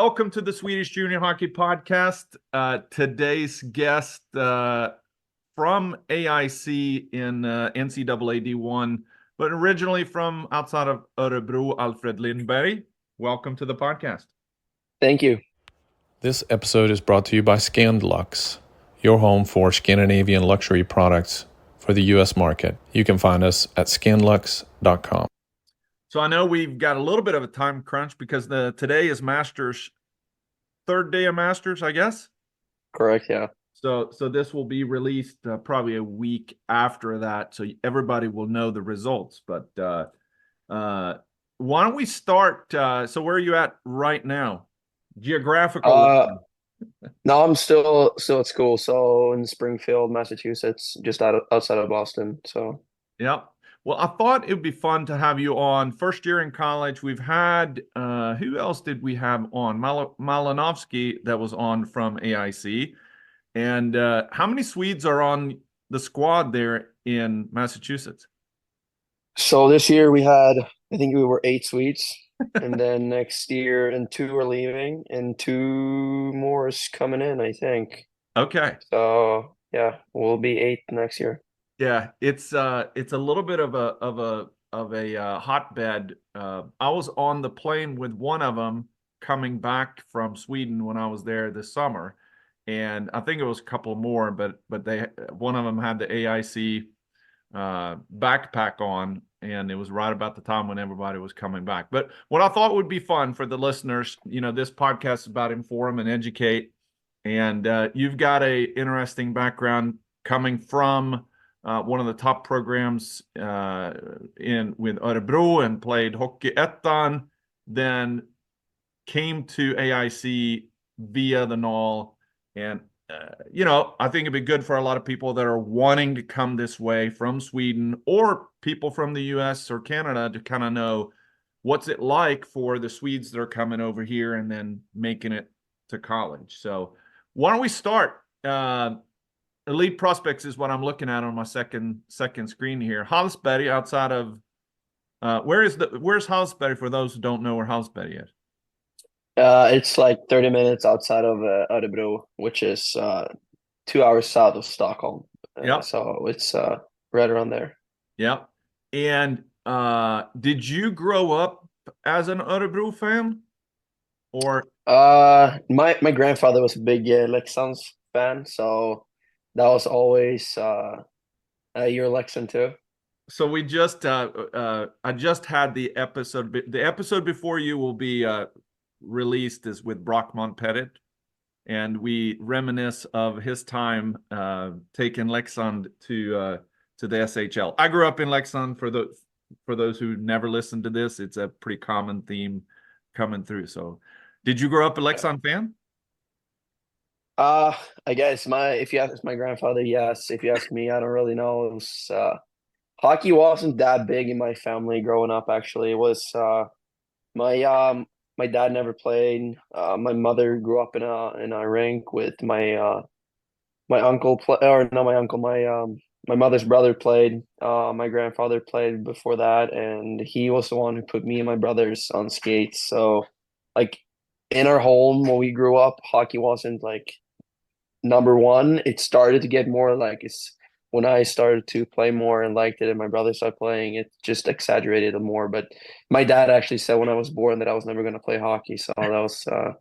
welcome to the Swedish Junior Hockey Podcast. Today's guest from AIC in NCAA D1, but originally from outside of Orebro, Alfred Lindberg. Welcome to the podcast. Thank you. This episode is brought to you by Scandlux, your home for Scandinavian luxury products for the U.S. market. You can find us at scandlux.com. So I know we've got a little bit of a time crunch because today is Masters, third day of Masters, I guess. Correct, yeah. So this will be released probably a week after that, so everybody will know the results. But why don't we start? So where are you at right now? Geographical. No, I'm still at school. So in Springfield, Massachusetts, just outside of Boston. So yeah. Well, I thought it would be fun to have you on. First year in college, we've had, who else did we have on? Malinovsky that was on from AIC. And how many Swedes are on the squad there in Massachusetts? So this year we had, I think we were 8 Swedes. And then next year, and 2 are leaving, and 2 more is coming in, I think. Okay. So yeah, we'll be 8 next year. Yeah, it's a little bit of a hotbed. I was on the plane with one of them coming back from Sweden when I was there this summer, and I think it was a couple more, but one of them had the AIC backpack on, and it was right about the time when everybody was coming back. But what I thought would be fun for the listeners, this podcast is about inform and educate, and you've got a interesting background coming from one of the top programs with Orebro and played Hockey Ettan, then came to AIC via the NAHL. And, I think it'd be good for a lot of people that are wanting to come this way from Sweden or people from the US or Canada to kind of know what's it like for the Swedes that are coming over here and then making it to college. So why don't we start? Elite prospects is what I'm looking at on my second screen here. Hallsberg outside of where's Hallsberg for those who don't know where Hallsberg is? It's like 30 minutes outside of Orebro, which is 2 hours south of Stockholm. Yep. So it's right around there. Yep. And did you grow up as an Orebro fan? Or my grandfather was a big Leksands fan, so that was always your Leksand too. So we just I just had the episode. The episode before you will be released is with Brockman Pettit, and we reminisce of his time taking Leksand to the SHL. I grew up in Leksand. For those who never listened to this, it's a pretty common theme coming through. So, did you grow up a Leksand fan? I guess if you ask my grandfather, yes. If you ask me, I don't really know. It was hockey wasn't that big in my family growing up. Actually, it was my dad never played. My mother grew up in a rink with my uncle my mother's brother played. My grandfather played before that, and he was the one who put me and my brothers on skates. So, like in our home when we grew up, hockey wasn't like number one. It started to get more like it's when I started to play more and liked it, and my brother started playing, it just exaggerated more. But my dad actually said when I was born that I was never going to play hockey, so that was a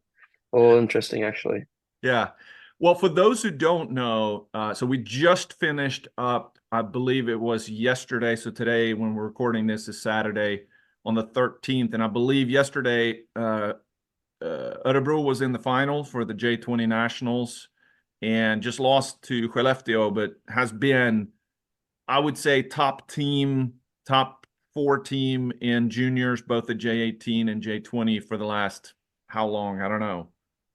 little interesting, actually. Yeah. Well, for those who don't know, so we just finished up, I believe it was yesterday. So today, when we're recording this, is Saturday on the 13th, and I believe yesterday, Orebro was in the final for the J20 Nationals and just lost to Skellefteå, but has been, I would say, top 4 team in juniors, both the J18 and J20 for the last, how long? I don't know,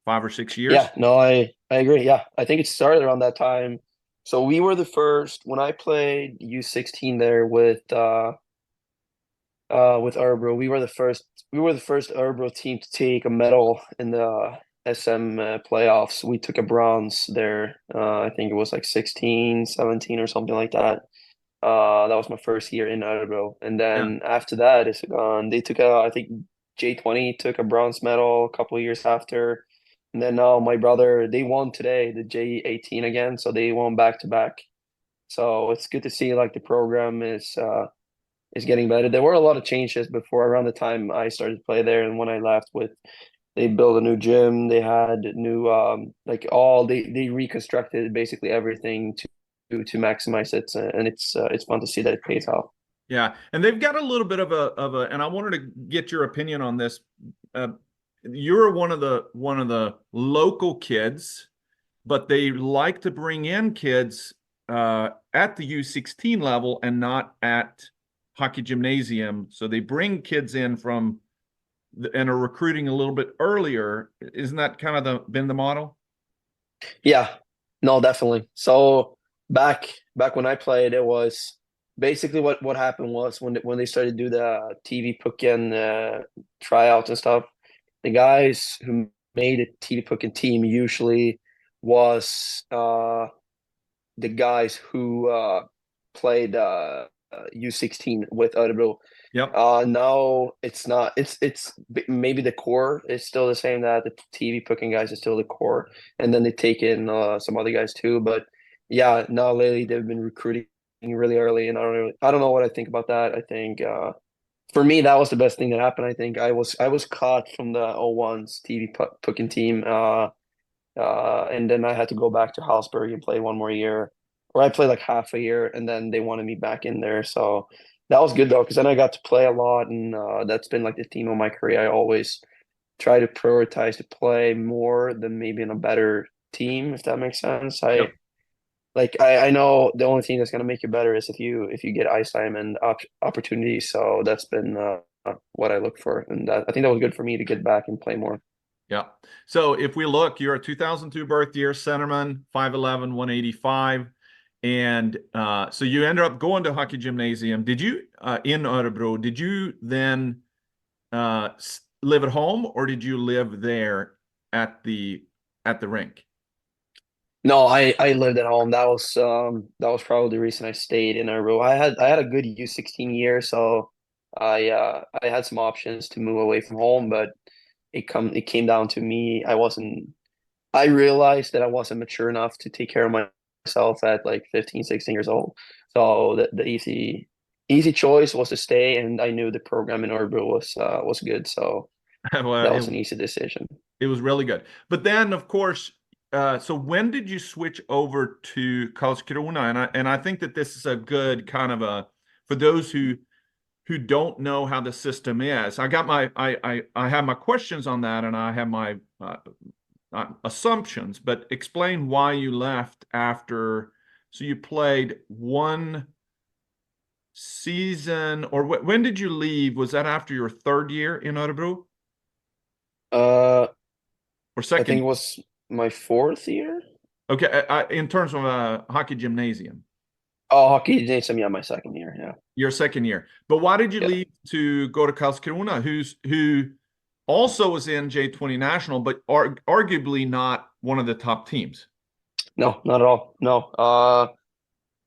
5 or 6 years? Yeah, no, I agree. Yeah, I think it started around that time. So we were the first, when I played U16 there with Orebro, we were the first Orebro team to take a medal in the SM playoffs. We took a bronze there. I think it was like 16, 17 or something like that. That was my first year in Orebro. And then after that, they took I think J20 took a bronze medal a couple of years after. And then now my brother, they won today, the J18 again. So they won back to back. So it's good to see like the program is getting better. There were a lot of changes before around the time I started to play there, and when I left, with they built a new gym, they had new like all they reconstructed basically everything to maximize it, and it's fun to see that it pays off. Yeah, and they've got a little bit of a, and I wanted to get your opinion on this. You're one of the local kids, but they like to bring in kids at the U16 level and not at hockey gymnasium. So they bring kids in from and are recruiting a little bit earlier. Isn't that kind of been the model? Yeah, no, definitely. So back when I played, it was basically what happened was when they started to do the TV Pucken tryouts and stuff, the guys who made a TV Pucken team usually was the guys who played U16 with Orebro. Yep. Now it's not. It's maybe the core is still the same. That the TV Pucken guys is still the core, and then they take in some other guys too. But yeah, now lately they've been recruiting really early, and I don't know what I think about that. I think for me that was the best thing that happened. I think I was caught from the O1's TV Pucken team, and then I had to go back to Hallsberg and play one more year, or I played like half a year, and then they wanted me back in there. So that was good though, because then I got to play a lot, and that's been like the theme of my career. I always try to prioritize to play more than maybe in a better team, if that makes sense. Yep. I know the only thing that's gonna make you better is if you get ice time and opportunities. So that's been what I look for, and I think that was good for me to get back and play more. Yeah. So if we look, you're a 2002 birth year, centerman, 5'11", 185. And so you ended up going to hockey gymnasium. Did you, in Orebro, did you then live at home, or did you live there at the rink? No, I lived at home. That was probably the reason I stayed in Orebro. I had a good U16 year, so I had some options to move away from home, but it came down to me. I realized that I wasn't mature enough to take care of myself at like 15, 16 years old. So the easy choice was to stay, and I knew the program in Orebro was good, so Well, that was an easy decision. it was really good. But then, of course, so when did you switch over to Karlskrona? And I think that this is a good kind of for those who don't know how the system is. I have my questions on that, and I have my assumptions, but explain why you left after. So you played one season, or when did you leave? Was that after your third year in Orebro? Uh, Or I second? think it was my fourth year. Okay, in terms of a hockey gymnasium. Oh, hockey gymnasium, yeah, my second year, yeah. Your second year. But why did you Yeah. leave to go to Karlskrona, who also was in J20 National, but arguably not one of the top teams? No, not at all. No.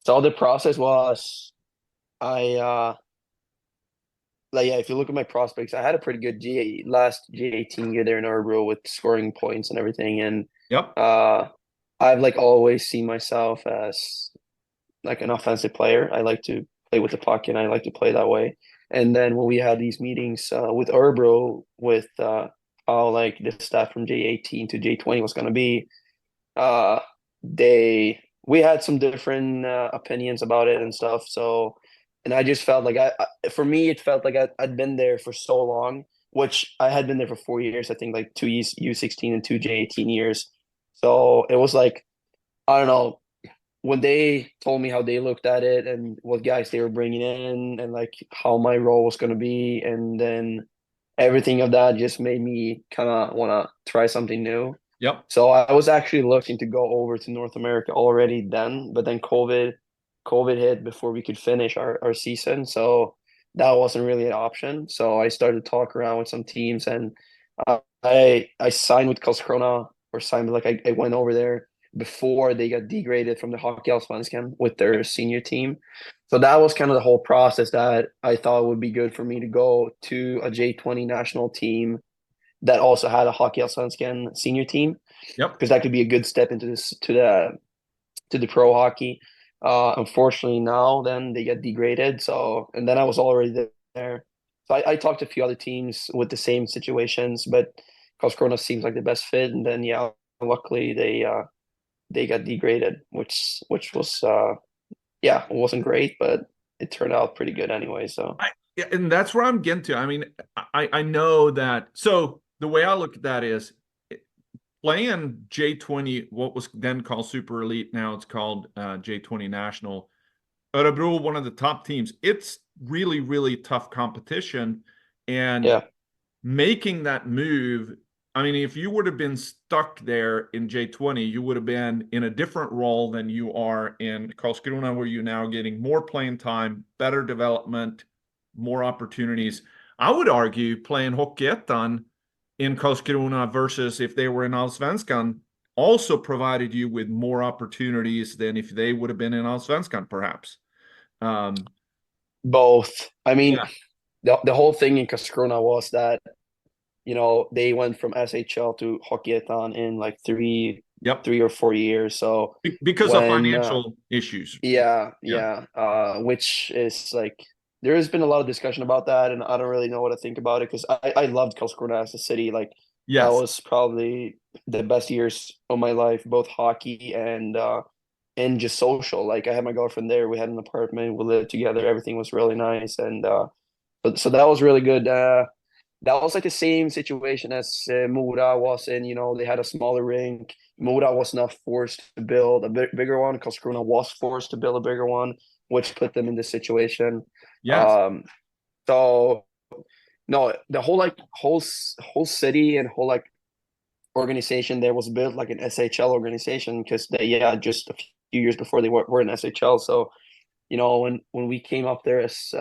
So the process was I like, yeah, if you look at my prospects, I had a pretty good last J18 year there in Orebro with scoring points and everything. And Yep. I've like always seen myself as like an offensive player. I like to play with the puck, and I like to play that way. And then when we had these meetings with Orebro, with how like the stuff from J18 to J20 was going to be, uh, we had some different opinions about it and stuff. So, and I just felt like for me, it felt like I'd been there for so long, which I had been there for 4 years. I think like two U16 and two J18 years. So it was like, I don't know, when they told me how they looked at it and what guys they were bringing in and like how my role was going to be, and then everything of that just made me kind of want to try something new. Yep. So I was actually looking to go over to North America already then, but then COVID hit before we could finish our season. So that wasn't really an option. So I started to talk around with some teams, and I signed with Karlskrona, or signed, like I went over there. before they got degraded from the Hockey Allsvenskan with their senior team. So that was kind of the whole process that I thought would be good for me to go to a J20 national team that also had a Hockey Allsvenskan senior team, Yep. because that could be a good step into this to the pro hockey. Unfortunately, now then they get degraded. So, and then I was already there. So I talked to a few other teams with the same situations, but Karlskrona seems like the best fit. And then yeah, luckily they got degraded, which was yeah, it wasn't great, but it turned out pretty good anyway. So Yeah, and that's where I'm getting to. I mean, I know that. So the way I look at that is playing J20, what was then called Super Elite, now it's called J20 National. Orebro, one of the top teams. It's really, really tough competition. And yeah, making that move, I mean, if you would have been stuck there in J20, you would have been in a different role than you are in Karlskrona, where you're now getting more playing time, better development, more opportunities. I would argue playing Hockeyettan in Karlskrona versus if they were in Allsvenskan also provided you with more opportunities than if they would have been in Allsvenskan, perhaps. both. I mean, Yeah. the whole thing in Karlskrona was that, you know, they went from SHL to Hockeyettan in like Yep. 3 or 4 years. So Because of financial issues. yeah, Yeah. which is like there has been a lot of discussion about that, and I don't really know what to think about it because I loved Karlskrona as a city. Like that Yes. was probably the best years of my life, both hockey and just social. Like I had my girlfriend there. We had an apartment. We lived together. Everything was really nice, and so that was really good. That was like the same situation as Mora was in. You know, they had a smaller rink. Mora was not forced to build a bigger one. Karlskrona was forced to build a bigger one, which put them in this situation. Yes. So no, the whole city and whole like organization there was built like an SHL organization because they just a few years before they were in SHL. So you know when we came up there as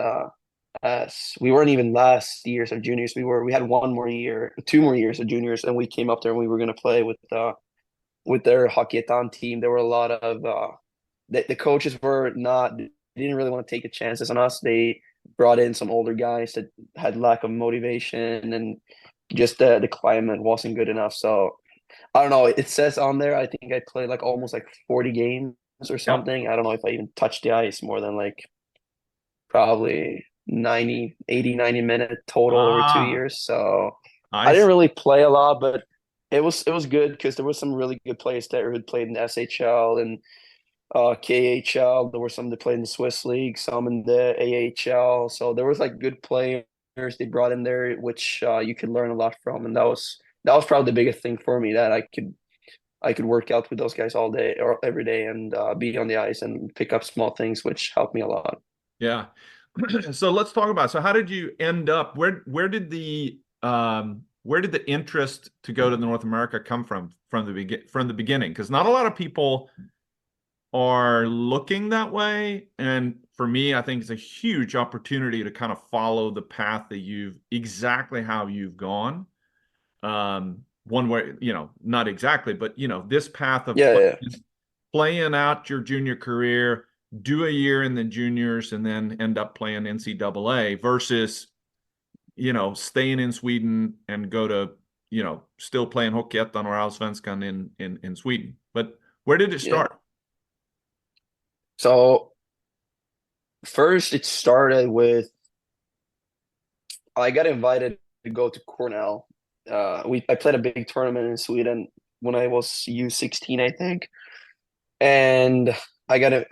we weren't even last years of juniors. We had 2 more years of juniors, and we came up there and we were going to play with their Hockeyettan team. There were a lot of the coaches were not they didn't really want to take the chances on us. They brought in some older guys that had lack of motivation, and just the climate wasn't good enough. So I don't know. It says on there I think I played like almost like 40 games or Yep. something. I don't know if I even touched the ice more than like probably 90 minute total over 2 years. So I didn't really play a lot, but it was good because there was some really good players there who played in the SHL and KHL. There were some that played in the Swiss League, some in the AHL. So there was like good players they brought in there, which you could learn a lot from, and that was probably the biggest thing for me, that I could work out with those guys all day or every day and be on the ice and pick up small things, which helped me a lot. Yeah. So let's talk about, so how did you end up, where did the interest to go to North America come from the beginning? Because not a lot of people are looking that way. And for me, I think it's a huge opportunity to kind of follow the path that exactly how you've gone. One way, you know, not exactly, but you know, this path of playing out your junior career, do a year in the juniors, and then end up playing NCAA versus, you know, staying in Sweden and go to, you know, still playing Hockeyettan or Allsvenskan in Sweden. But where did it start? So first it started with I got invited to go to Cornell. I played a big tournament in Sweden when I was U16, I think. And I got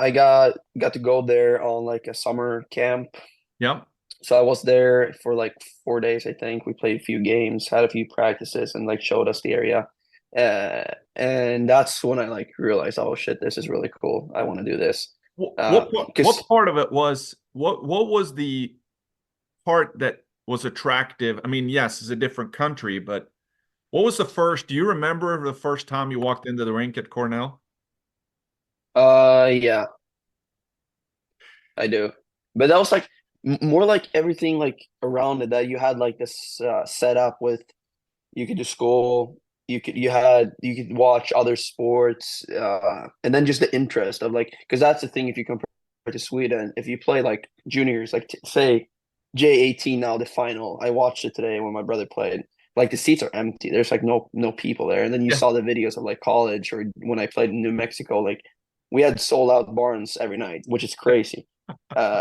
to go there on like a summer camp. Yep. So I was there for like 4 days, I think. We played a few games, had a few practices, and like showed us the area. And that's when I like realized, oh shit, this is really cool. I want to do this. What part of it was what was the part that was attractive? I mean, yes, it's a different country, but what was the first? Do you remember the first time you walked into the rink at Cornell? Yeah, I do. But that was like more like everything like around it, that you had like this setup with you could do school, you could watch other sports, and then just the interest of like, because that's the thing, if you compare to Sweden, if you play like juniors, like say J18 now, the final, I watched it today when my brother played. Like the seats are empty. There's like no people there. And then you Yeah. saw the videos of like college or when I played in New Mexico, like we had sold out barns every night, which is crazy.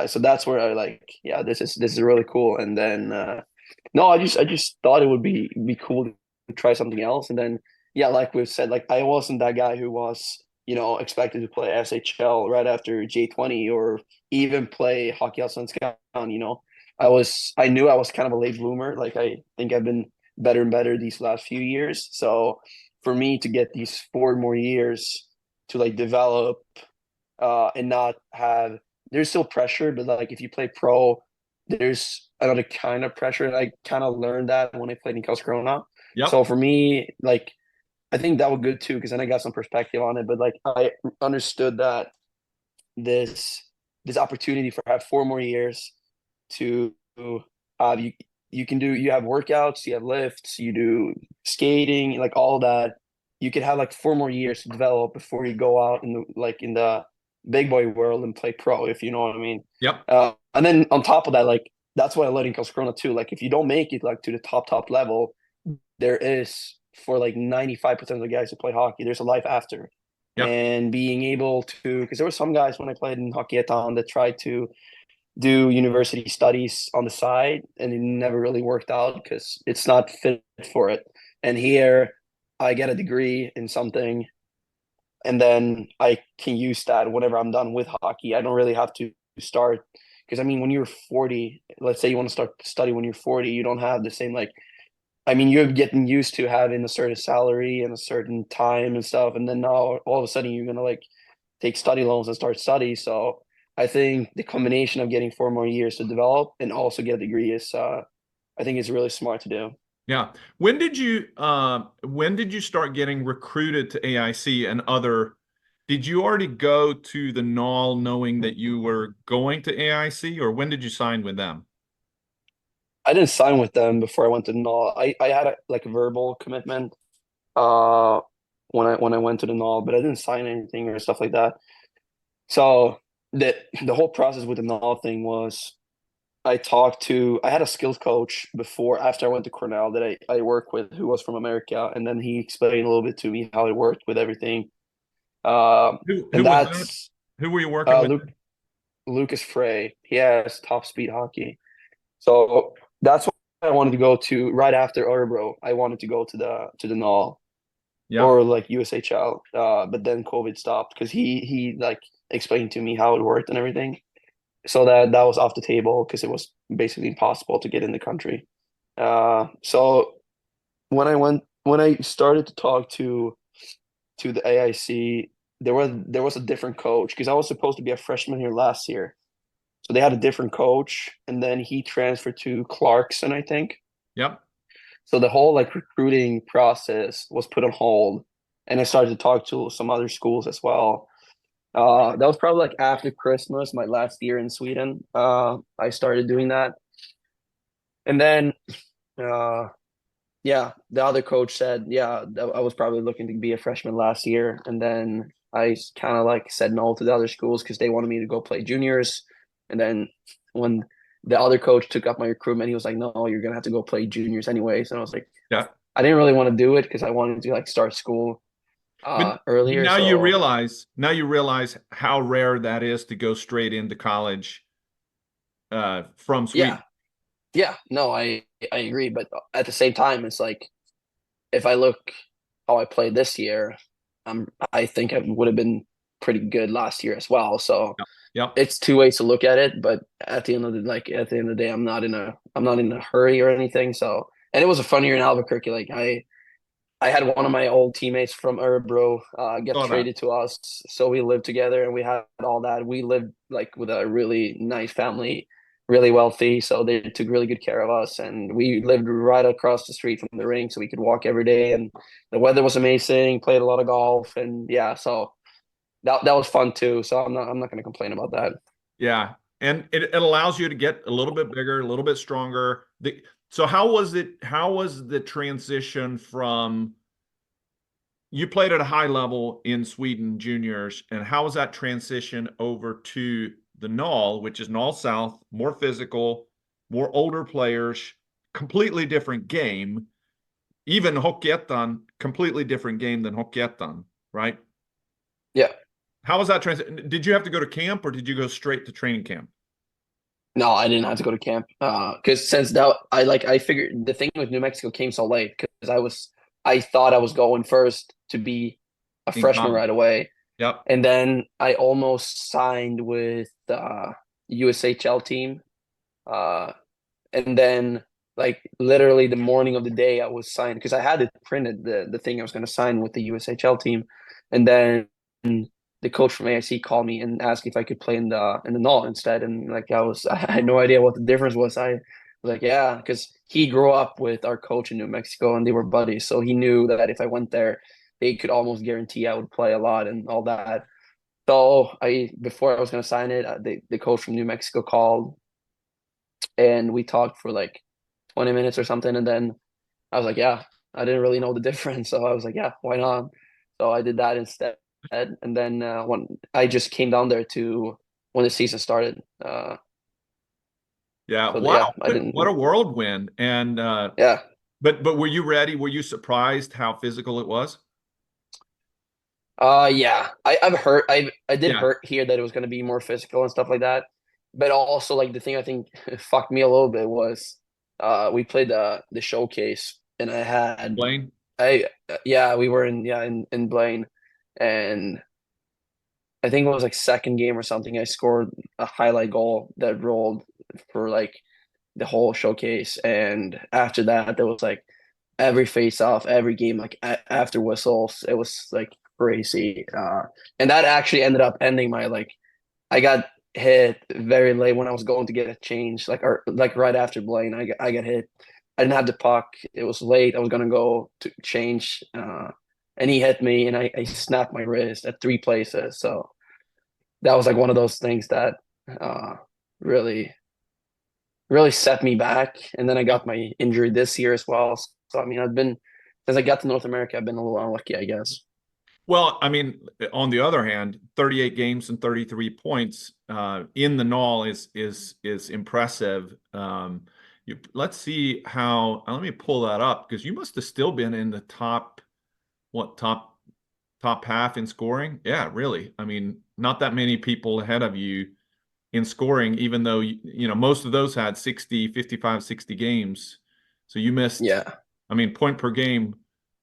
So that's where I like, yeah, this is really cool. And then no, I just thought it would be cool to try something else. And then yeah, like we've said, like I wasn't that guy who was, expected to play SHL right after J20 or even play Hockey Allsvenskan, I knew I was kind of a late bloomer. Like I think I've been better and better these last few years. So for me to get these 4 more years to like develop and not have, there's still pressure, but like if you play pro, there's another kind of pressure. And I kind of learned that when I played in Karlskrona. Yep. So for me, like I think that was good too, because then I got some perspective on it. But like I understood that this this opportunity for have 4 more years to you have workouts, you have lifts, you do skating, like all that. You could have like 4 more years to develop before you go out in the big boy world and play pro, if you know what I mean. Yep. And then on top of that, like that's what I learned in Karlskrona too. Like if you don't make it like to the top level, there is for like 95% of the guys who play hockey, there's a life after. Yep. And being able to, because there were some guys when I played in Hockey Etan that tried to do university studies on the side and it never really worked out because it's not fit for it. And here I get a degree in something and then I can use that whenever I'm done with hockey. I don't really have to start because I mean when you're 40, let's say you want to start study when you're 40, you don't have the same like I mean, you're getting used to having a certain salary and a certain time and stuff, and then now all of a sudden you're gonna like take study loans and start study. So I think the combination of getting 4 more years to develop and also get a degree is, I think, is really smart to do. Yeah. When did you start getting recruited to AIC and other? Did you already go to the NAHL knowing that you were going to AIC, or when did you sign with them? I didn't sign with them before I went to NAHL. I had like a verbal commitment uh when I went to the NAHL, but I didn't sign anything or stuff like that. So the whole process with the NAHL thing was I had a skills coach before after I went to Cornell that I worked with who was from America, and then he explained a little bit to me how it worked with everything. Who And was that? that's Who were you working with? Luke Lucas Frey. He has top speed hockey. So that's what I wanted to go to right after Orebro. I wanted to go to the NAHL Yeah. or like USHL. But then COVID stopped because he like explained to me how it worked and everything. So that was off the table because it was basically impossible to get in the country. So when I started to talk to the AIC, there was a different coach because I was supposed to be a freshman here last year. So they had a different coach, and then he transferred to Clarkson, I think. Yep. So the whole like recruiting process was put on hold, and I started to talk to some other schools as well. That was probably like after Christmas, my last year in Sweden. I started doing that, and then uh, yeah, the other coach said, yeah, I was probably looking to be a freshman last year, and then I kind of like said no to the other schools because they wanted me to go play juniors, and then when the other coach took up my recruitment, he was like, no, you're gonna have to go play juniors anyways, and I was like, Yeah. I didn't really want to do it because I wanted to like start school But earlier. So now you realize how rare that is to go straight into college from yeah, Sweden. yeah, no, I agree, but at the same time, it's like if I look how I played this year, I think I would have been pretty good last year as well. So Yep. Yep. it's two ways to look at it, but at the end of the day, I'm not in a hurry or anything. So and it was a fun year in Albuquerque. Like I had one of my old teammates from Orebro get Saw that. traded to us, so we lived together and we had all that. We lived like with a really nice family, really wealthy, so they took really good care of us, and we lived right across the street from the rink, so we could walk every day. And the weather was amazing. Played a lot of golf, and yeah, so that was fun too. So I'm not going to complain about that. Yeah. And it allows you to get a little bit bigger, a little bit stronger. So how was it? How was the transition from you played at a high level in Sweden juniors, and how was that transition over to the NAHL, which is NAHL South, more physical, more older players, completely different game. Even Hockeyettan, completely different game than Hockeyettan, right? Yeah. How was that transition? Did you have to go to camp or did you go straight to training camp? No, I didn't have to go to camp. Because since that I figured the thing with New Mexico came so late because I thought I was going first to be a In freshman college. right away. Yep. And then I almost signed with the USHL team. And then like literally the morning of the day I was signed because I had it printed the thing I was going to sign with the USHL team. And then the coach from AIC called me and asked if I could play in the NAHL instead. And like I had no idea what the difference was. I was like, yeah, because he grew up with our coach in New Mexico and they were buddies. So he knew that if I went there, they could almost guarantee I would play a lot and all that. So before I was going to sign it, the coach from New Mexico called and we talked for like 20 minutes or something. And then I was like, yeah, I didn't really know the difference. So I was like, yeah, why not? So I did that instead. And then when I just came down there to when the season started. Yeah. So Wow. yeah, I didn't. What a whirlwind. And Yeah. but were you ready? Were you surprised how physical it was? Yeah. I've heard. I did Yeah. hear that it was going to be more physical and stuff like that. But also like the thing I think fucked me a little bit was we played the showcase and I had Blaine? I yeah we were in Blaine and I think it was like second game or something. I scored a highlight goal that rolled for like the whole showcase, and after that, there was like every face off, every game, like after whistles, it was like crazy. And that actually ended up ending my like I got hit very late when I was going to get a change, like or like right after Blaine, I got hit. I didn't have the puck. It was late. I was gonna go to change, and he hit me, and I snapped my wrist at three places. So that was like one of those things that uh, really really set me back. And then I got my injury this year as well. So I mean, I've been since I got to North America, I've been a little unlucky, I guess. Well, I mean, on the other hand, 38 games and 33 points in the NAHL is impressive. Let's see how. Let me pull that up because you must have still been in the top, what top half in scoring? Yeah, really. I mean, not that many people ahead of you in scoring, even though you know most of those had 60, 55, 60 games. So you missed. Yeah, I mean, point per game,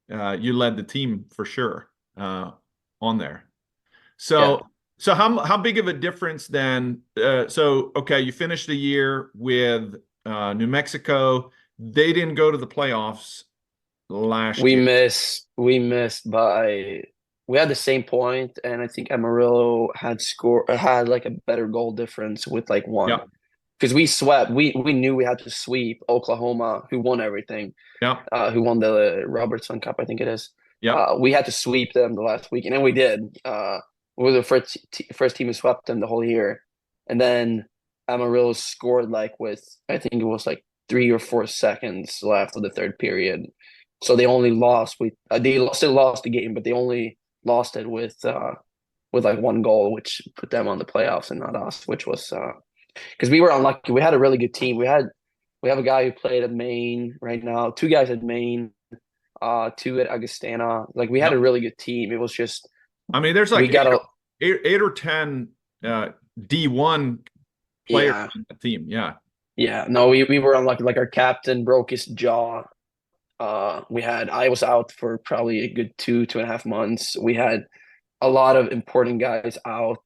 you led the team for sure on there. yeah. So how big of a difference then? So okay, you finished the year with New Mexico. They didn't go to the playoffs last year. We missed by we had the same point, and I think Amarillo had like a better goal difference with like one Yeah, because we swept. We knew we had to sweep Oklahoma, who won everything, yeah, who won the Robertson Cup, I think it is. yeah. We had to sweep them the last week, and then we did. We were the first team who swept them the whole year, and then Amarillo scored like with I think it was like 3 or 4 seconds left of the third period. So they only lost. Still lost the game, but they only lost it with like one goal, which put them on the playoffs and not us, which was because we were unlucky. We had a really good team. We have a guy who played at Maine right now, two guys at Maine, two at Augustana. Like we had a Yep. really good team. It was just I mean, there's like we got a eight or 10 D1 players yeah, on the team. Yeah. yeah. No, we were unlucky. Like our captain broke his jaw. I was out for probably a good 2.5 months. We had a lot of important guys out,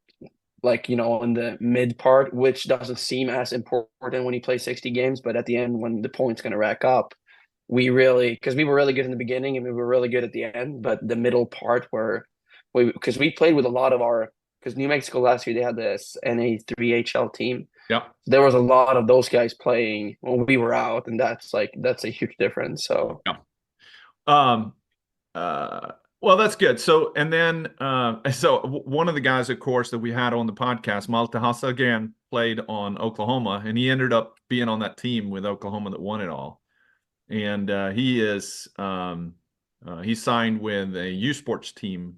like in the mid part, which doesn't seem as important when you play 60 games, but at the end, when the points going to rack up, because we were really good in the beginning and we were really good at the end, but the middle part because we played with a lot of because New Mexico last year they had this NA3HL team. Yeah. There was a lot of those guys playing when we were out, and that's a huge difference. So Yeah. Um, well, that's good. So, and then, one of the guys, of course, that we had on the podcast, Malte Hassa, again, played on Oklahoma, and he ended up being on that team with Oklahoma that won it all. And he is, He signed with a U Sports team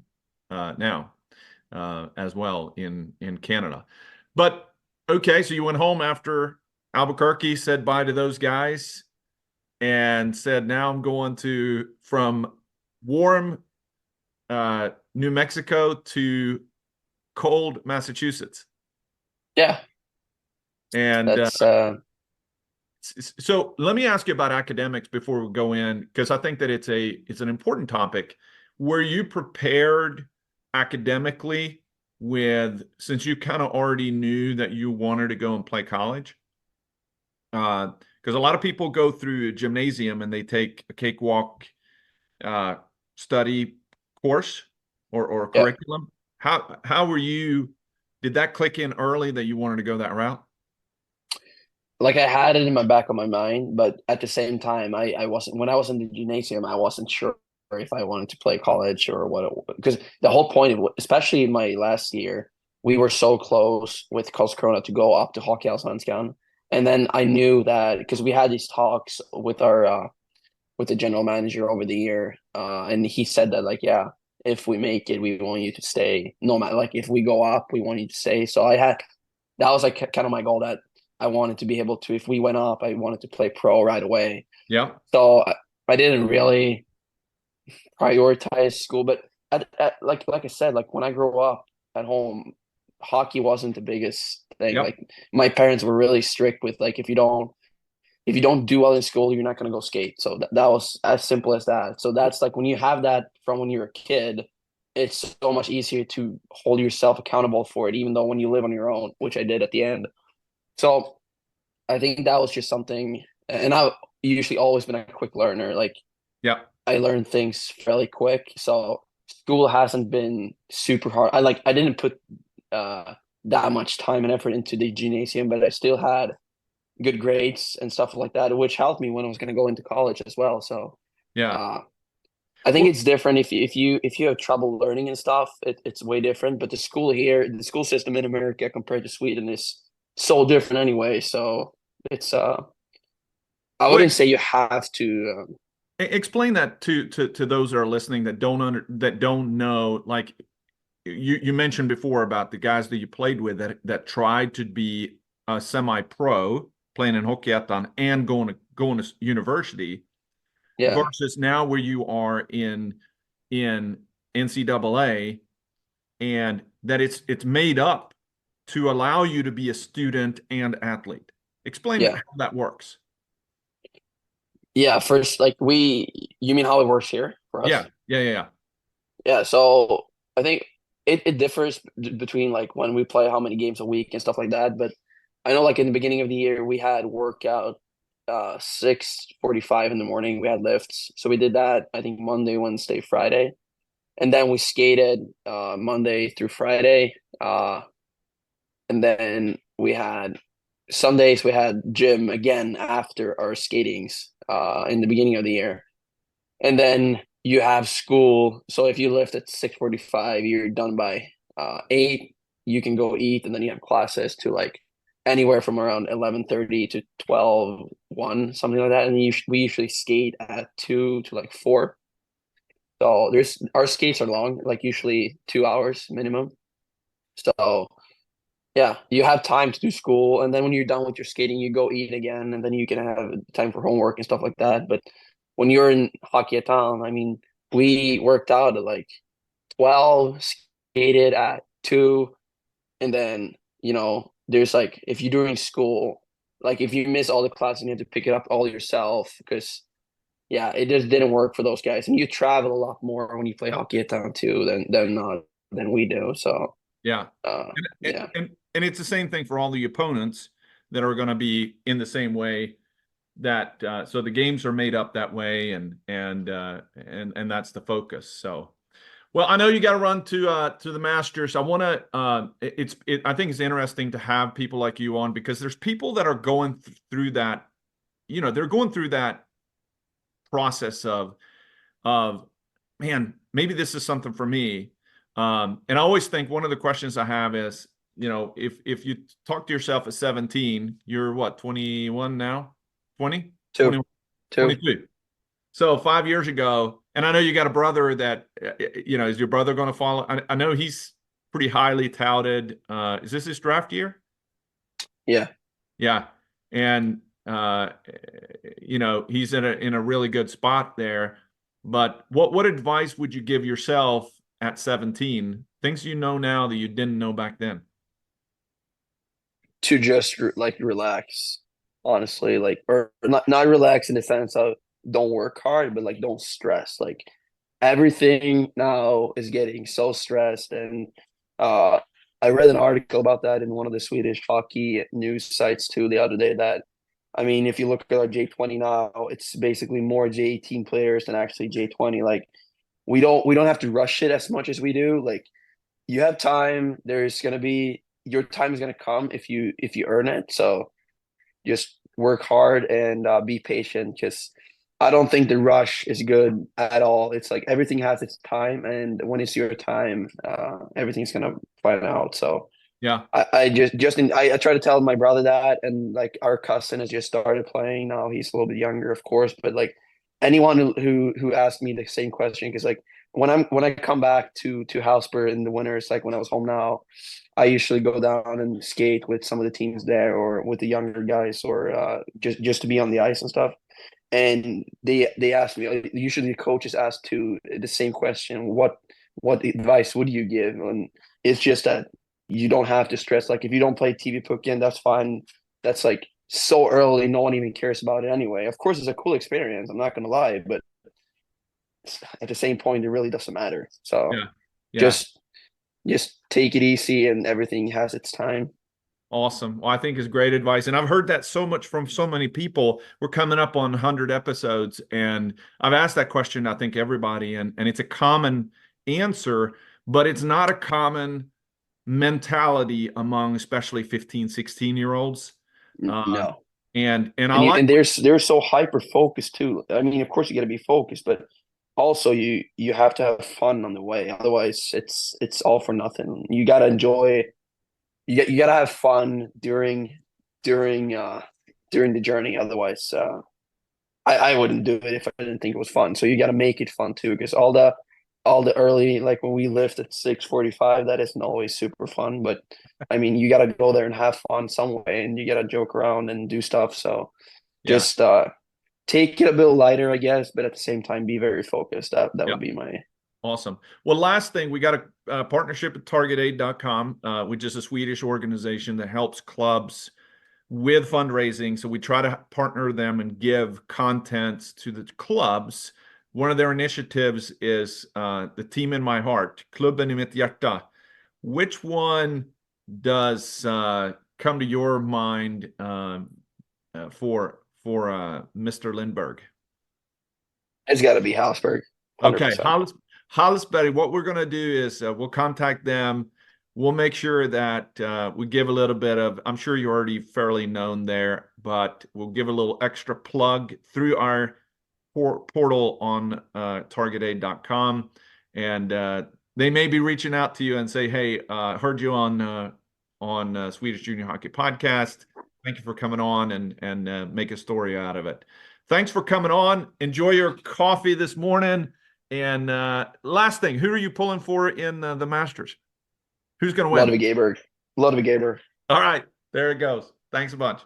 now as well in Canada. But okay, so you went home after Albuquerque, said bye to those guys, and said, now I'm going from warm New Mexico to cold Massachusetts. Yeah, And that's so let me ask you about academics before we go in, because I think that it's an important topic. Were you prepared academically since you kind of already knew that you wanted to go and play college? Because a lot of people go through a gymnasium and they take a cakewalk study course or yeah. curriculum. How were you? Did that click in early that you wanted to go that route? Like I had it in my back of my mind, but at the same time, I wasn't when I was in the gymnasium, I wasn't sure if I wanted to play college or what, because the whole point of, especially in my last year, we were so close with Karlskrona to go up to Hockeyallsvenskan. And then I knew that because we had these talks with our with the general manager over the year, and he said that like, yeah, if we make it, we want you to stay. No matter like if we go up, we want you to stay. So that was like kind of my goal, that I wanted to be able to, if we went up, I wanted to play pro right away. Yeah. So I didn't really prioritize school, but like I said, like when I grew up at home, hockey wasn't the biggest thing. Yep. Like my parents were really strict with like if you don't do well in school, you're not going to go skate. So that was as simple as that. So that's like when you have that from when you're a kid, it's so much easier to hold yourself accountable for it, even though when you live on your own, which I did at the end. So I think that was just something, and I've usually always been a quick learner. Like, Yeah. I learn things fairly quick. So school hasn't been super hard. I didn't put that much time and effort into the gymnasium, but I still had good grades and stuff like that, which helped me when I was going to go into college as well. So Yeah. I think Well, it's different if you have trouble learning and stuff. It's way different. But the school system in America compared to Sweden is so different anyway. So it's I wait, wouldn't say you have to. explain that to those that are listening that don't know. Like you mentioned before about the guys that you played with that tried to be a semi-pro playing in Hockeyettan and going to university, Yeah, versus now where you are in NCAA, and that it's made up to allow you to be a student and athlete. Explain yeah, how that works. yeah. First, like you mean how it works here for us? Yeah. Yeah. So I think it differs between like when we play how many games a week and stuff like that. But I know like in the beginning of the year we had workout 6:45 in the morning. We had lifts, so we did that. I think Monday, Wednesday, Friday, and then we skated Monday through Friday. And then we had Sundays we had gym again after our skatings in the beginning of the year. And then you have school. So if you lift at 6:45, you're done by 8. You can go eat, and then you have classes to like anywhere from around 11:30 to 12:1, something like that. And we usually skate at 2 to like 4. So our skates are long, like usually 2 hours minimum. So yeah, you have time to do school, and then when you're done with your skating, you go eat again, and then you can have time for homework and stuff like that. But when you're in Hockeyetown, I mean, we worked out at like 12, skated at 2, and then, there's like, if you're doing school, like if you miss all the classes, you have to pick it up all yourself because, yeah, it just didn't work for those guys. And you travel a lot more when you play Hockeyetown too than we do. So, Yeah. yeah. And it's the same thing for all the opponents that are going to be in the same way, that so the games are made up that way, and that's the focus. So, well, I know you got to run to the Masters. I want to I think it's interesting to have people like you on, because there's people that are going through that, they're going through that process of man, maybe this is something for me. And I always think one of the questions I have is, if you talk to yourself at 17, you're what, 21 now? 20? 2. 22. So 5 years ago And I know you got a brother that, is your brother going to follow? I know he's pretty highly touted. Is this his draft year? Yeah. Yeah. And, he's in a really good spot there. But what advice would you give yourself at 17? Things you know now that you didn't know back then? To just relax, honestly, or not relax in the sense of don't work hard, but like don't stress. Like everything now is getting so stressed, and I read an article about that in one of the Swedish hockey news sites too the other day. That I mean, if you look at our J20 now, it's basically more J18 players than actually J20. Like we don't have to rush it as much as we do. Like you have time. There's gonna be your time is gonna come if you earn it. So just work hard and be patient. Because I don't think the rush is good at all. It's like everything has its time, and when it's your time, everything's gonna find out. So Yeah. I try to tell my brother that, and like our cousin has just started playing now. He's a little bit younger, of course, but like anyone who asked me the same question, because like when I come back to Houseburg in the winters, like when I was home now, I usually go down and skate with some of the teams there or with the younger guys, or just to be on the ice and stuff. And they asked me, usually the coaches ask to the same question, what advice would you give? And it's just that you don't have to stress. Like if you don't play TV Pucken, that's fine. That's like so early, no one even cares about it anyway. Of course, it's a cool experience. I'm not gonna lie, but at the same point, it really doesn't matter. So Yeah. Yeah. just take it easy, and everything has its time. Awesome. Well, I think is great advice. And I've heard that so much from so many people. We're coming up on 100 episodes, and I've asked that question, I think, everybody, and it's a common answer, but it's not a common mentality among especially 15, 16-year-olds. No. And I And like, they're so hyper focused too. I mean, of course you got to be focused, but also you have to have fun on the way. Otherwise, it's all for nothing. You got to enjoy. You got to have fun during the journey. Otherwise, I wouldn't do it if I didn't think it was fun. So you got to make it fun too, because all the early, like when we lift at 6:45, that isn't always super fun. But I mean, you got to go there and have fun some way, and you got to joke around and do stuff. So yeah. just take it a bit lighter, I guess, but at the same time, be very focused. That Yeah. would be my. Awesome. Well, last thing, we got a partnership with TargetAid.com, which is a Swedish organization that helps clubs with fundraising. So we try to partner them and give content to the clubs. One of their initiatives is the Team in My Heart, Klubben i mitt hjärta. Which one does come to your mind for Mr. Lindberg? It's got to be Houseburg. 100%. Okay, Hollisberry, what we're going to do is we'll contact them. We'll make sure that we give a little bit of, I'm sure you're already fairly known there, but we'll give a little extra plug through our portal on targetaid.com. And they may be reaching out to you and say, hey, heard you on Swedish Junior Hockey Podcast. Thank you for coming on and make a story out of it. Thanks for coming on. Enjoy your coffee this morning. And last thing, who are you pulling for in the Masters? Who's going to win? Ludvig Aberg. All right, there it goes. Thanks a bunch.